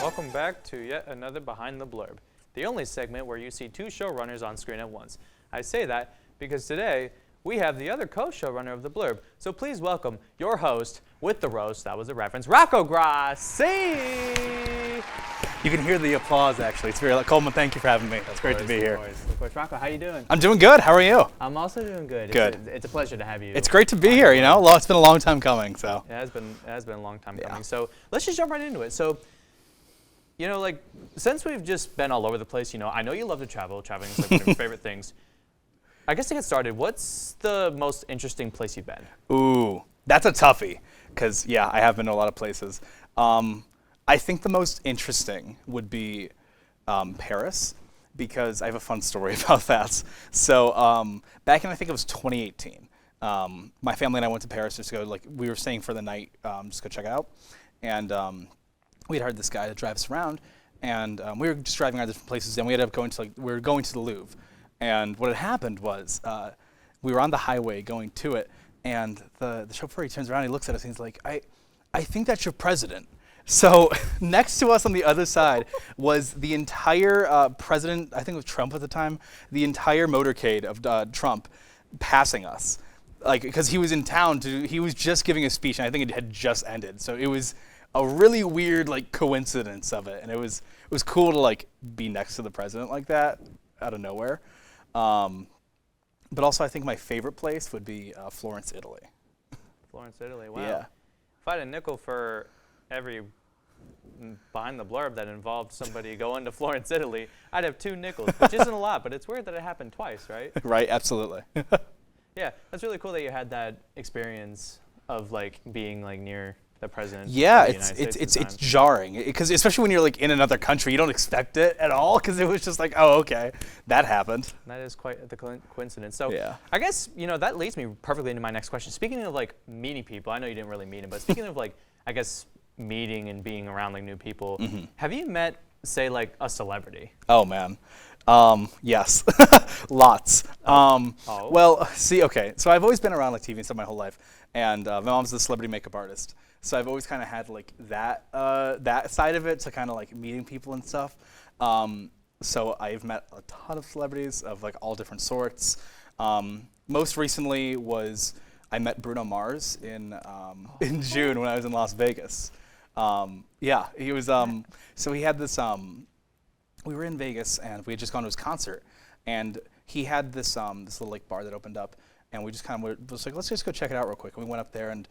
welcome back to yet another Behind the Blurb, the only segment where you see two showrunners on screen at once. I say that because today we have the other co-showrunner of the Blurb, so please welcome your host with the roast, that was a reference, Rocco Grassi! You can hear the applause, actually. It's very Coleman, thank you for having me. It's great to be here. Of course. Rocco, how you doing? I'm doing good. How are you? I'm also doing good. Good. It's a pleasure to have you. It's great to be here, you know? It's been a long time coming, so. It has been a long time coming. So let's just jump right into it. So, you know, like, since we've just been all over the place, you know, I know you love to travel. Traveling is like one of your favorite things. I guess to get started, what's the most interesting place you've been? Ooh, that's a toughie, because, yeah, I have been to a lot of places. I think the most interesting would be Paris, because I have a fun story about that. So back in, I think it was 2018, my family and I went to Paris just to go, like, we were staying for the night, just go check it out. And we had hired this guy to drive us around, and we were just driving around different places, and we ended up going to, like, we were going to the Louvre. And what had happened was we were on the highway going to it, and the chauffeur, he turns around, he looks at us, and he's like, I think that's your president. So next to us on the other side was the entire president, I think it was Trump at the time, the entire motorcade of Trump passing us. Like, because he was in town, he was just giving a speech, and I think it had just ended. So it was a really weird, like, coincidence of it. And it was cool to, like, be next to the president like that out of nowhere. But also I think my favorite place would be Florence, Italy. Florence, Italy, wow. Yeah. If I had a nickel for every Behind the Blurb that involved somebody going to Florence, Italy, I'd have 2 nickels, which isn't a lot, but it's weird that it happened twice, right? Right, absolutely. Yeah, that's really cool that you had that experience of, like, being, like, near the president. Yeah, of the United States at the it's time. jarring, because especially when you're, like, in another country, you don't expect it at all, because it was just like, oh, okay, that happened. That is quite the coincidence. So Yeah. I guess, you know, that leads me perfectly into my next question. Speaking of, like, meeting people, I know you didn't really meet him, but speaking of, like, I guess meeting and being around, like, new people, have you met, say, like, a celebrity? Oh, man. Yes, lots. Well, see, okay, so I've always been around, like, TV and stuff my whole life, and my mom's a celebrity makeup artist, so I've always kind of had, like, that side of it, to kind of, like, meeting people and stuff. So I've met a ton of celebrities of, like, all different sorts. Most recently was I met Bruno Mars in June when I was in Las Vegas. Yeah, he was, so he had this, we were in Vegas, and we had just gone to his concert, and he had this this little, like, bar that opened up, and we just kind of was like, let's just go check it out real quick. And we went up there, and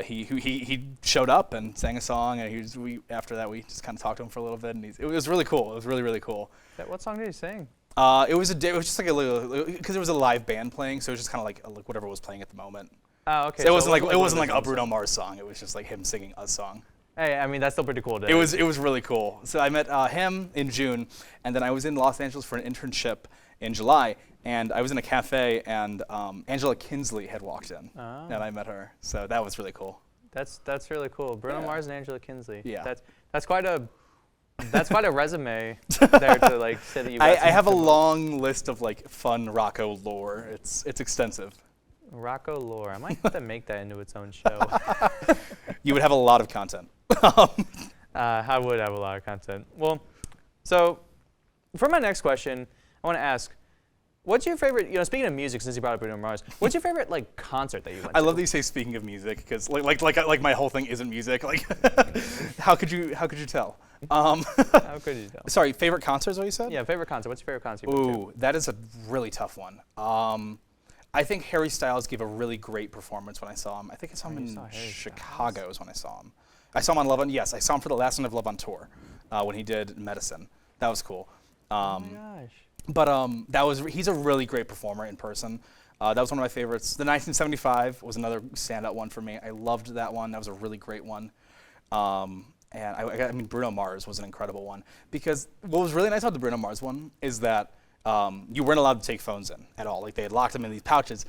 he showed up and sang a song, and after that we just kind of talked to him for a little bit, and it was really cool. It was really, really cool. What song did he sing? It was just like a little, because there was a live band playing, so it was just kind of like whatever was playing at the moment. Oh, okay. So it wasn't like a Bruno Mars song. It was just like him singing a song. Hey, I mean, that's still pretty cool. It was really cool. So I met him in June, and then I was in Los Angeles for an internship in July, and I was in a cafe, and Angela Kinsley had walked in, and I met her. So that was really cool. That's really cool. Bruno Mars and Angela Kinsley. Yeah. That's quite a resume there to, like, say that you. I have a long list of, like, fun Rocco lore. It's extensive. Rocco lore. I might have to make that into its own show. You would have a lot of content. I would have a lot of content. Well, so for my next question, I want to ask, what's your favorite, you know, speaking of music, since you brought up Bruno Mars, what's your favorite, like, concert that you went to? I love that you say speaking of music, because like my whole thing isn't music. Like, how could you tell? How could you tell? Sorry, favorite concert is what you said? Yeah, favorite concert. What's your favorite concert you've been to? Ooh, that is a really tough one. I think Harry Styles gave a really great performance when I saw him. I think I saw him in Chicago is when I saw him. I saw him on Love on, yes, I saw him for the last one of Love on Tour when he did Medicine. That was cool. Oh my gosh. But he's a really great performer in person. That was one of my favorites. The 1975 was another standout one for me. I loved that one. That was a really great one. And I mean, Bruno Mars was an incredible one, because what was really nice about the Bruno Mars one is that you weren't allowed to take phones in at all. Like, they had locked them in these pouches.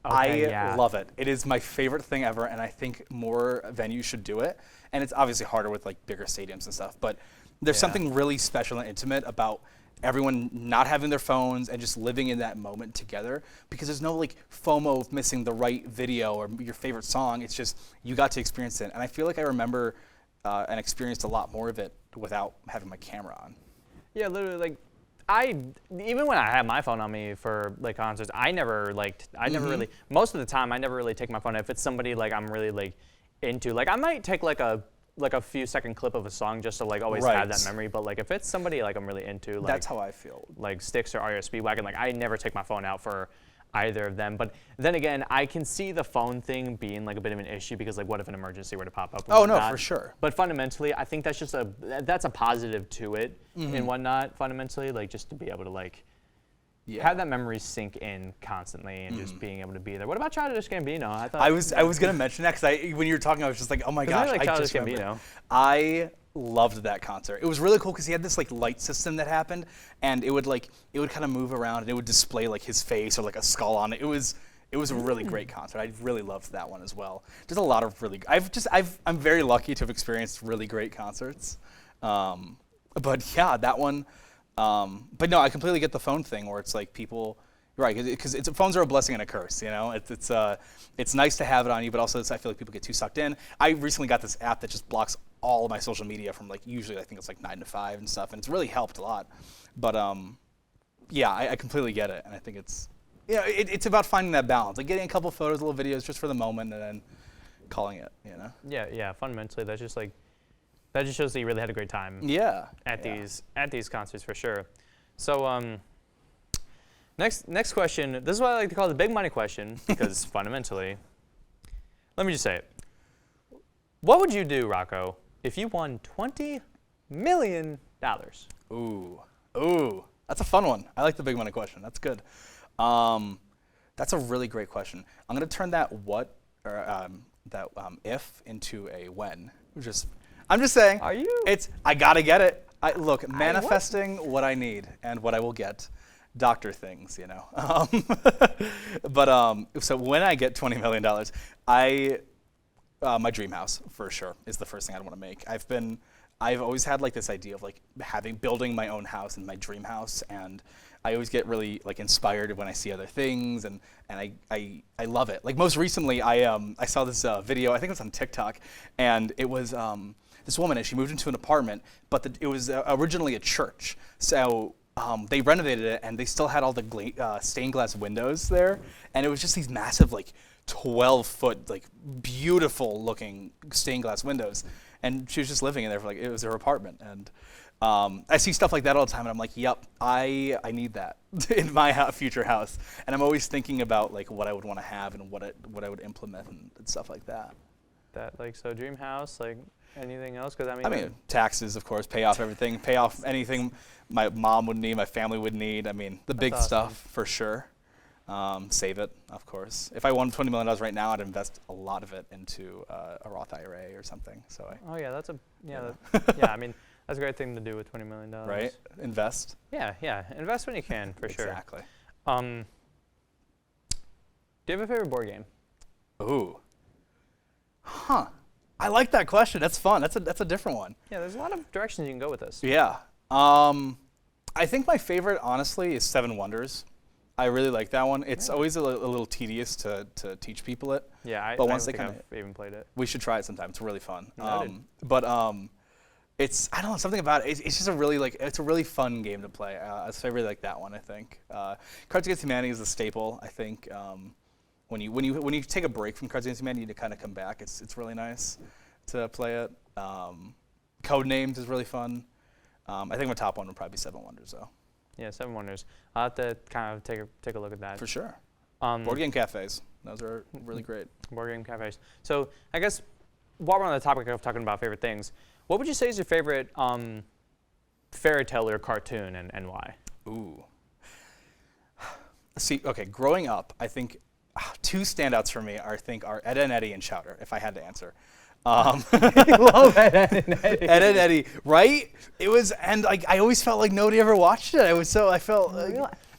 Okay, I love it. It is my favorite thing ever, and I think more venues should do it. And it's obviously harder with, like, bigger stadiums and stuff, but there's something really special and intimate about everyone not having their phones and just living in that moment together, because there's no, like, FOMO of missing the right video or your favorite song. It's just you got to experience it. And I feel like I remember and experienced a lot more of it without having my camera on. Yeah, literally, like, even when I had my phone on me for like concerts, I never really, most of the time, I never really take my phone. If it's somebody like I'm really like into, like I might take like a few second clip of a song just to like always have that memory. But like if it's somebody like I'm really into, like that's how I feel. Like Styx or REO Speedwagon, like I never take my phone out for either of them. But then again, I can see the phone thing being like a bit of an issue because like what if an emergency were to pop up? Oh no, for sure. But fundamentally, I think that's just that's a positive to it and whatnot. Fundamentally, like just to be able to like have that memory sink in constantly and just being able to be there. What about Childish Gambino? I was gonna mention that because when you were talking, I was just like, oh my gosh, I like Childish just Gambino. I loved that concert. It was really cool because he had this like light system that happened, and it would kind of move around, and it would display like his face or like a skull on it. It was a really great concert. I really loved that one as well. There's a lot of really. I'm very lucky to have experienced really great concerts. But yeah, that one. But no, I completely get the phone thing where it's like people. Right, because phones are a blessing and a curse. You know, it's nice to have it on you, but also I feel like people get too sucked in. I recently got this app that just blocks all of my social media from like usually I think it's like 9 to 5 and stuff, and it's really helped a lot. But yeah, I completely get it, and I think it's about finding that balance, like getting a couple photos, little videos just for the moment, and then calling it. You know? Yeah. Fundamentally, that just shows that you really had a great time. Yeah. At these concerts for sure. So Next question. This is what I like to call the big money question because fundamentally, let me just say it. What would you do, Rocco, if you won $20 million? Ooh, that's a fun one. I like the big money question. That's good. That's a really great question. I'm gonna turn that if into a when. I'm just saying. Are you? I gotta get it. Look, manifesting what I need and what I will get. Doctor things, you know. But so when I get $20 million, my dream house for sure is the first thing I'd want to make. I've always had like this idea of like building my own house and my dream house, and I always get really like inspired when I see other things, and I love it. Like most recently, I saw this video. I think it was on TikTok, and it was this woman, and she moved into an apartment, but it was originally a church. So they renovated it, and they still had all the stained glass windows there, and it was just these massive, like 12-foot, like beautiful looking stained glass windows, and she was just living in there for like it was her apartment, and I see stuff like that all the time, and I'm like, yep, I need that in my future house, and I'm always thinking about like what I would want to have and what I would implement and stuff like that. So dream house, like anything else? Because I mean, taxes, of course, pay off everything, pay off anything my mom would need, my family would need. I mean, the big stuff for sure. Save it, of course. If I won $20 million right now, I'd invest a lot of it into a Roth IRA or something. So I mean, that's a great thing to do with $20 million. Right? Invest. Yeah. Invest when you can, for sure. Exactly. Do you have a favorite board game? Ooh. Huh. I like that question. That's fun. That's a different one. Yeah, there's a lot of directions you can go with this. Yeah. I think my favorite, honestly, is Seven Wonders. I really like that one. It's always a little tedious to teach people it. Yeah, I don't think I've even played it. We should try it sometime. It's really fun. Noted. It's I don't know, something about it. It's just a really fun game to play. So I really like that one. I think Cards Against Humanity is a staple. I think when you take a break from Cards Against Humanity, you need to kind of come back. It's really nice to play it. Codenames is really fun. I think my top one would probably be Seven Wonders, though. Yeah, Seven Wonders. I'll have to kind of take a look at that. For sure. Board game cafes. Those are really great. Board game cafes. So I guess while we're on the topic of talking about favorite things, what would you say is your favorite fairy tale or cartoon, and why? Ooh. See, okay, growing up, I think two standouts for me are Ed and Eddie and Chowder, if I had to answer. I love Ed and Eddie. Ed and Eddie, right? It was, and like I always felt like nobody ever watched it. I felt.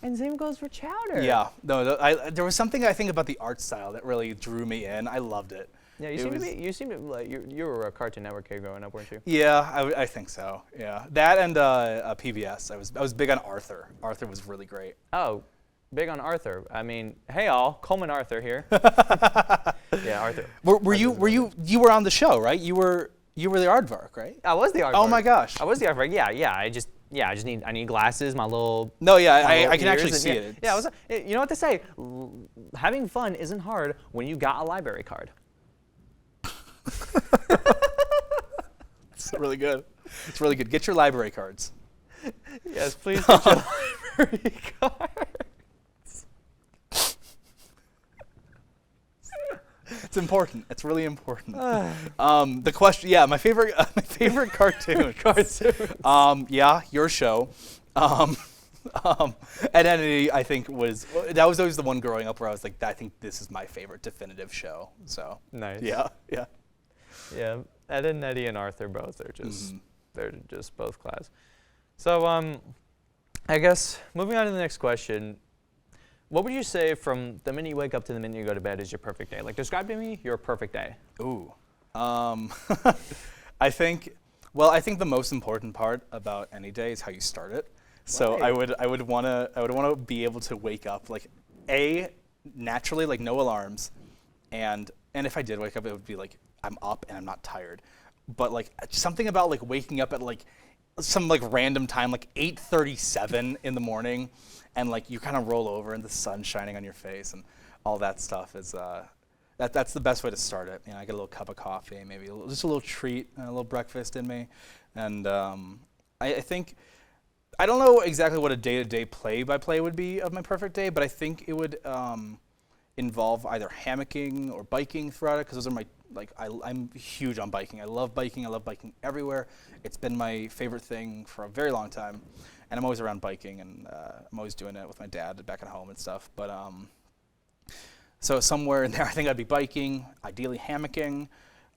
And same goes for Chowder. Yeah, no, there was something I think about the art style that really drew me in. I loved it. Yeah, you seem to like you were a Cartoon Network kid growing up, weren't you? Yeah, I think so. Yeah, that and PBS. I was big on Arthur. Arthur was really great. Oh. Big on Arthur. I mean, hey all, Coleman Arthur here. Yeah, Arthur. Were you on the show, right? You were You were the aardvark, right? I was the aardvark. Oh my gosh. I was the aardvark. Yeah. I need glasses, my little. No, yeah, my little I can actually ears, see and it. Yeah, you know what they say? Having fun isn't hard when you got a library card. It's really good. It's really good. Get your library cards. Yes, please get your library cards. It's important. It's really important. The question, yeah, my favorite cartoon. Yeah, your show. Identity, I think that was always the one growing up where I was like, I think this is my favorite definitive show. So Nice. yeah. Yeah, Ed and Eddie and Arthur both are just they're just both class. So I guess moving on to the next question, what would you say from the minute you wake up to the minute you go to bed is your perfect day? Like, describe to me your perfect day. Ooh. I think the most important part about any day is how you start it. So Right. I would want to be able to wake up like naturally, like no alarms, and if I did wake up, it would be like I'm up and I'm not tired. But like something about like waking up at like some like random time, like 8:37 in the morning, and like you kind of roll over and the sun's shining on your face and all that stuff is that's the best way to start it. I get a little cup of coffee, maybe just a little treat, and a little breakfast in me, and I think I don't know exactly what a day-to-day play-by-play would be of my perfect day, but I think it would involve either hammocking or biking throughout it, because those are my I'm huge on biking. I love biking. I love biking everywhere. It's been my favorite thing for a very long time, and I'm always around biking, and I'm always doing it with my dad back at home and stuff. But so somewhere in there, I think I'd be biking, ideally hammocking,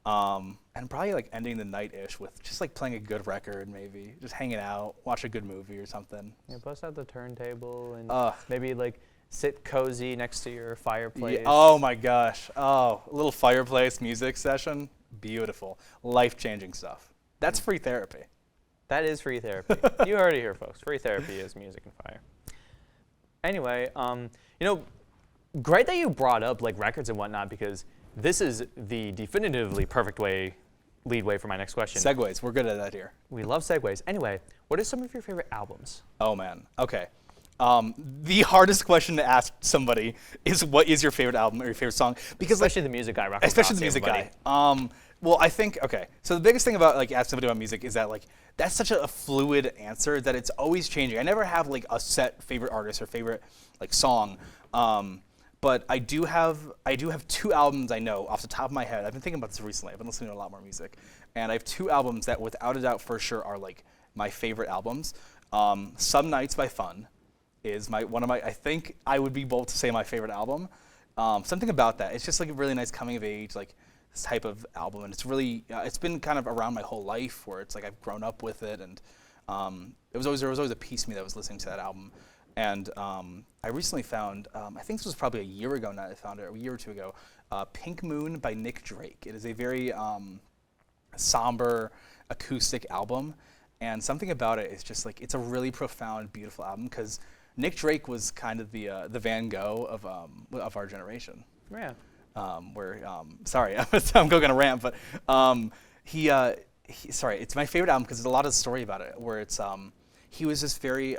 and probably like ending the night-ish with just like playing a good record, maybe just hanging out, watch a good movie or something. Yeah, bust out the turntable and maybe like sit cozy next to your fireplace. Yeah, oh my gosh. Oh, a little fireplace music session. Beautiful. Life-changing stuff. That's free therapy. That is free therapy. You heard it here, folks. Free therapy is music and fire. Anyway, great that you brought up like records and whatnot, because this is the definitively perfect lead way for my next question. Segues. We're good at that here. We love segues. Anyway, what are some of your favorite albums? Oh, man. Okay. The hardest question to ask somebody is, what is your favorite album or your favorite song? Because Especially the music guy, Rocco Grassi, especially the music everybody. guy. Well, I think, okay, so the biggest thing about like asking somebody about music is that like that's such a fluid answer that it's always changing. I never have like a set favorite artist or favorite like song. But I do have 2 albums I know off the top of my head. I've been thinking about this recently. I've been listening to a lot more music, and I have 2 albums that without a doubt for sure are like my favorite albums. Some Nights by Fun is I think I would be bold to say my favorite album. Something about that. It's just like a really nice coming of age, like this type of album, and it's really it's been kind of around my whole life, where it's like I've grown up with it, and there was always a piece of me that was listening to that album. And I recently found, I think this was probably a year ago now that I found it, or a year or 2 ago, Pink Moon by Nick Drake. It is a very somber acoustic album, and something about it is just like, it's a really profound, beautiful album, because Nick Drake was kind of the Van Gogh of our generation. Yeah. Sorry, I'm going on a rant, but it's my favorite album because there's a lot of story about it, where it's he was this very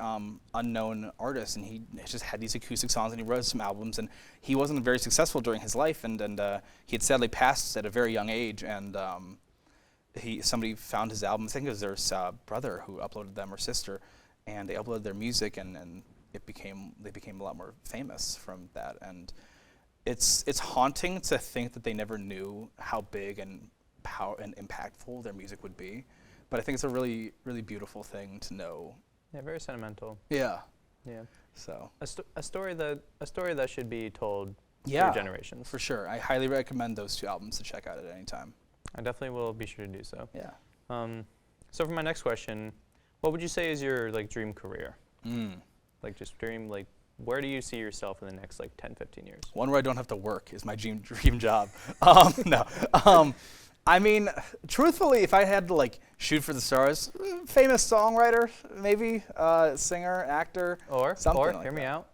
unknown artist, and he just had these acoustic songs, and he wrote some albums, and he wasn't very successful during his life, and he had sadly passed at a very young age, and somebody found his album. I think it was their brother who uploaded them, or sister, and they uploaded their music, and they became a lot more famous from that. And it's haunting to think that they never knew how big and impactful their music would be. But I think it's a really, really beautiful thing to know. Yeah, very sentimental. Yeah. Yeah. So A story that should be told yeah, for generations. For sure. I highly recommend those 2 albums to check out at any time. I definitely will be sure to do so. Yeah. So for my next question, what would you say is your like dream career? Like just dream, like where do you see yourself in the next like 10, 15 years? One where I don't have to work is my dream job. No. I mean, truthfully, if I had to like shoot for the stars, famous songwriter, maybe, singer, actor, something like hear me out,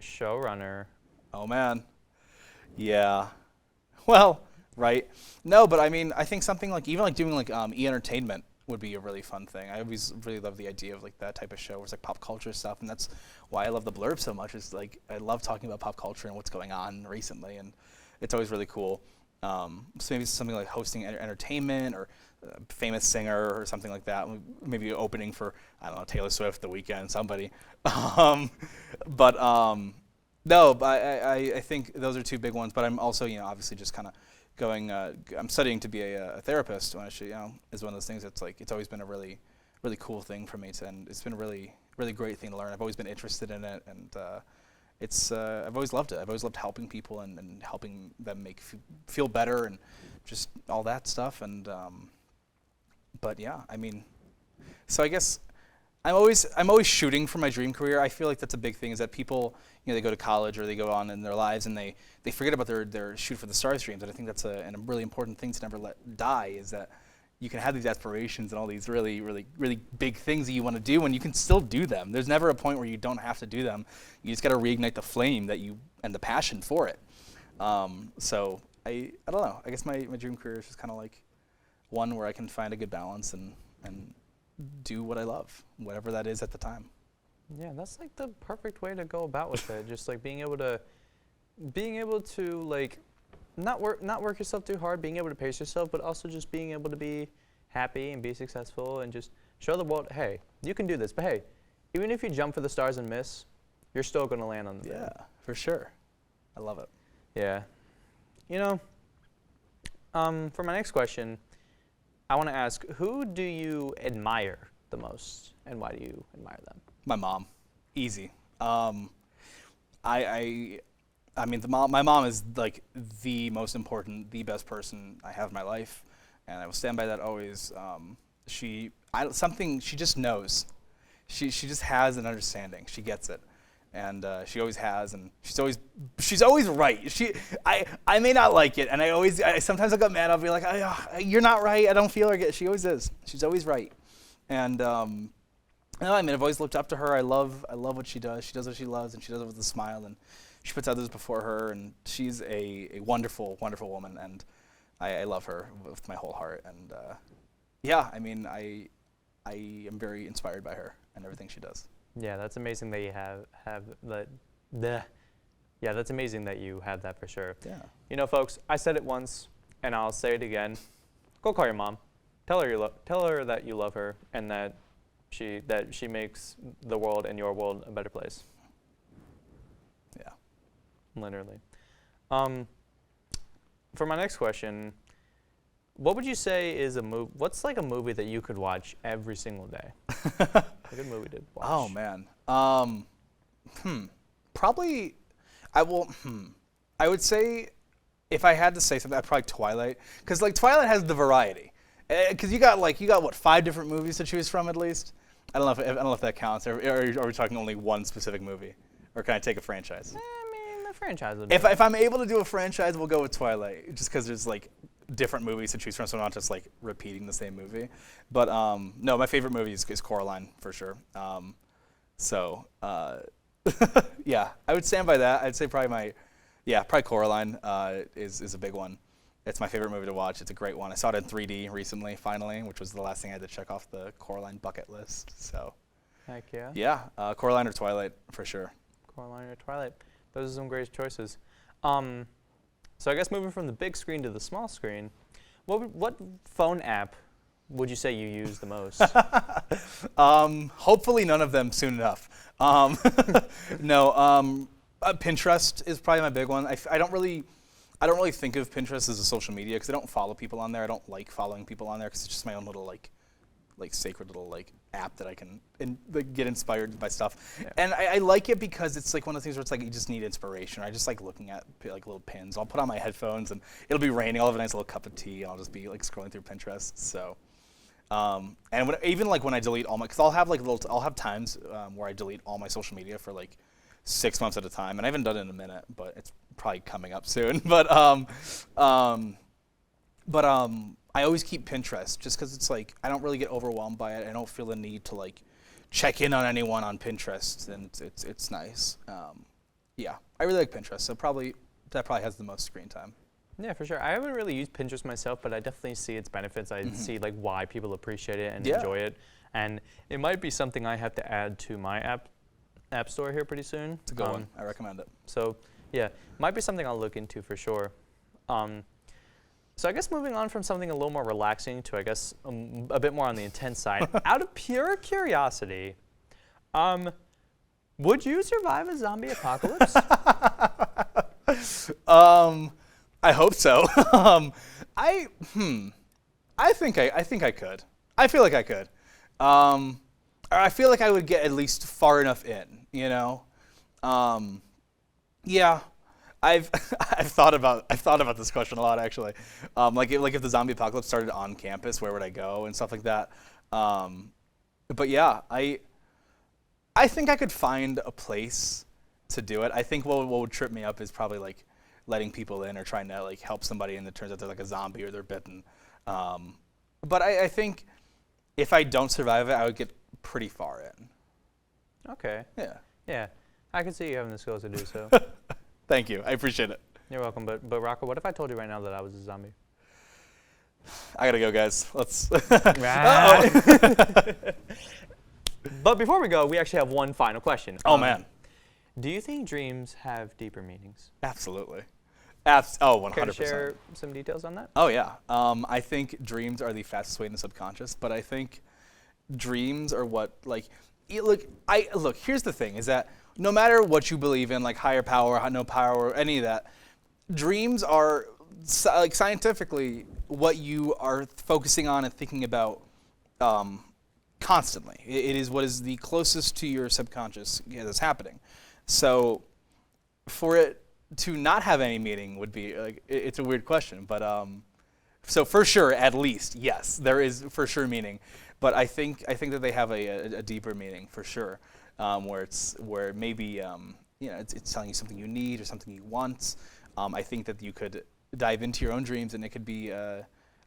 showrunner. Oh man, yeah. Well, right? No, but I mean, I think something like even like doing like e-entertainment would be a really fun thing. I always really love the idea of like that type of show where it's like pop culture stuff, and that's why I love the Blurb so much. Is like I love talking about pop culture and what's going on recently, and it's always really cool. So maybe something like hosting entertainment or a famous singer or something like that. Maybe opening for, I don't know, Taylor Swift, The Weeknd, somebody. But no, but I think those are two big ones. But I'm also, obviously just kind of going. I'm studying to be a therapist. When actually, is one of those things that's like it's always been a really, really cool thing for me, and it's been a really, really great thing to learn. I've always been interested in it, and I've always loved it. I've always loved helping people and helping them feel better and just all that stuff. And but yeah, I mean, so I guess I'm always shooting for my dream career. I feel like that's a big thing is that people, they go to college or they go on in their lives and they forget about their shoot for the stars dreams. And I think that's a really important thing to never let die is that you can have these aspirations and all these really, really, really big things that you want to do, and you can still do them. There's never a point where you don't have to do them. You just got to reignite the flame and the passion for it. So I don't know. I guess my dream career is just kind of like one where I can find a good balance and do what I love, whatever that is at the time. Yeah, that's like the perfect way to go about with it. Just like being able to like not work yourself too hard, being able to pace yourself, but also just being able to be happy and be successful and just show the world, hey, you can do this. But hey, even if you jump for the stars and miss, you're still going to land on the thing. Yeah, for sure. I love it. Yeah. For my next question, I want to ask, who do you admire the most, and why do you admire them? My mom. Easy. I mean, my mom is like the most important, the best person I have in my life, and I will stand by that always. She just knows. She just has an understanding. She gets it, and she always has, and she's always right. I may not like it, and sometimes I get mad. I'll be like, "You're not right. I don't feel like it." She always is. She's always right, and no, I mean, I've always looked up to her. I love what she does. She does what she loves, and she does it with a smile, and she puts others before her, and she's a wonderful, wonderful woman, and I love her with my whole heart. And yeah, I mean, I am very inspired by her and everything she does. Yeah, that's amazing that you have that. Yeah, that's amazing that you have that for sure. Yeah. Folks, I said it once, and I'll say it again. Go call your mom. Tell her that you love her, and that she makes the world and your world a better place. Yeah. Literally. For my next question, what would you say is what's like a movie that you could watch every single day? A good movie to watch. Oh man. Probably I would say if I had to say something, I'd probably Twilight, cuz like Twilight has the variety. Cuz you got what, 5 different movies to choose from at least? I don't know if that counts. Or are we talking only one specific movie? Or can I take a franchise? A franchise would If I'm able to do a franchise, we'll go with Twilight, just because there's like different movies to choose from, so I'm not just like repeating the same movie. But no, my favorite movie is Coraline for sure. Yeah, I would stand by that. I'd say probably Coraline is a big one. It's my favorite movie to watch. It's a great one. I saw it in 3D recently, finally, which was the last thing I had to check off the Coraline bucket list. So. Heck yeah. Yeah, Coraline or Twilight for sure. Coraline or Twilight. Those are some great choices. So I guess moving from the big screen to the small screen, what phone app would you say you use the most? Hopefully none of them soon enough. No, Pinterest is probably my big one. I don't really think of Pinterest as a social media because I don't follow people on there. I don't like following people on there because it's just my own little like sacred little app that I can get inspired by stuff. Yeah. And I like it because it's like one of the things where it's like you just need inspiration. I just like looking at like little pins. I'll put on my headphones and it'll be raining. I'll have a nice little cup of tea and I'll just be like scrolling through Pinterest. So, and when I delete all my, because I'll have times where I delete all my social media for like 6 months at a time, and I haven't done it in a minute, but it's probably coming up soon. But I always keep Pinterest just because it's like I don't really get overwhelmed by it. I don't feel the need to like check in on anyone on Pinterest, and it's nice. Yeah, I really like Pinterest, so that probably has the most screen time. Yeah, for sure. I haven't really used Pinterest myself, but I definitely see its benefits. I see like why people appreciate it and Yeah. enjoy it, and it might be something I have to add to my app store here pretty soon. It's a good one. I recommend it. So yeah, might be something I'll look into for sure. So I guess moving on from something a little more relaxing to I guess a bit more on the intense side. Out of pure curiosity, would you survive a zombie apocalypse? I hope so. I think I could. I feel like I could. Or I feel like I would get at least far enough in, you know. Yeah, I've thought about this question a lot actually. Like if the zombie apocalypse started on campus, where would I go and stuff like that. But yeah, I think I could find a place to do it. I think what would trip me up is probably like letting people in or trying to like help somebody and it turns out they're like a zombie or they're bitten. But I think if I don't survive it, I would get pretty far in. Okay. Yeah. Yeah, I can see you having the skills to do so. Thank you. I appreciate it. You're welcome. But Rocco, what if I told you right now that I was a zombie? I gotta go, guys. Let's. But before we go, we actually have one final question. Oh man. Do you think dreams have deeper meanings? Absolutely. 100%. Care to share some details on that? Oh yeah. I think dreams are the fastest way in the subconscious, but I think dreams are what like look. Here's the thing: is that no matter what you believe in, like higher power, no power, any of that, dreams are like scientifically what you are focusing on and thinking about constantly. It is what is the closest to your subconscious that's happening. So for it to not have any meaning would be like it's a weird question, but so for sure, at least yes, there is for sure meaning, but I think that they have a deeper meaning for sure, where maybe it's telling you something you need or something you want. I think that you could dive into your own dreams and it could be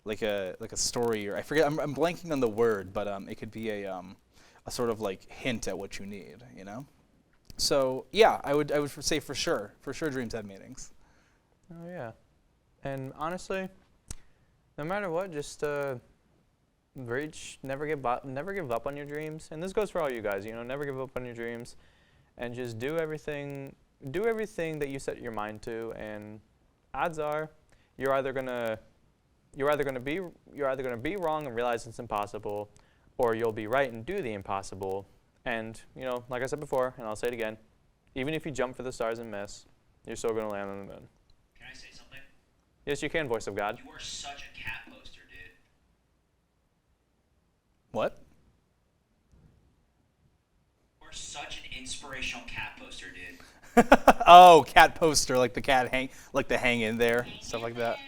like a story or I forget I'm blanking on the word, but it could be a sort of like hint at what you need, you know. So yeah, I would say for sure dreams have meanings. Oh yeah, and honestly, no matter what, just never give up on your dreams. And this goes for all you guys. You know, never give up on your dreams, and just do everything that you set your mind to. And odds are, you're either gonna be wrong and realize it's impossible, or you'll be right and do the impossible. And, you know, like I said before, and I'll say it again, even if you jump for the stars and miss, you're still going to land on the moon. Can I say something? Yes, you can, voice of God. You are such a cat poster, dude. What? You are such an inspirational cat poster, dude. Oh, cat poster, like the cat hang in there, stuff like that.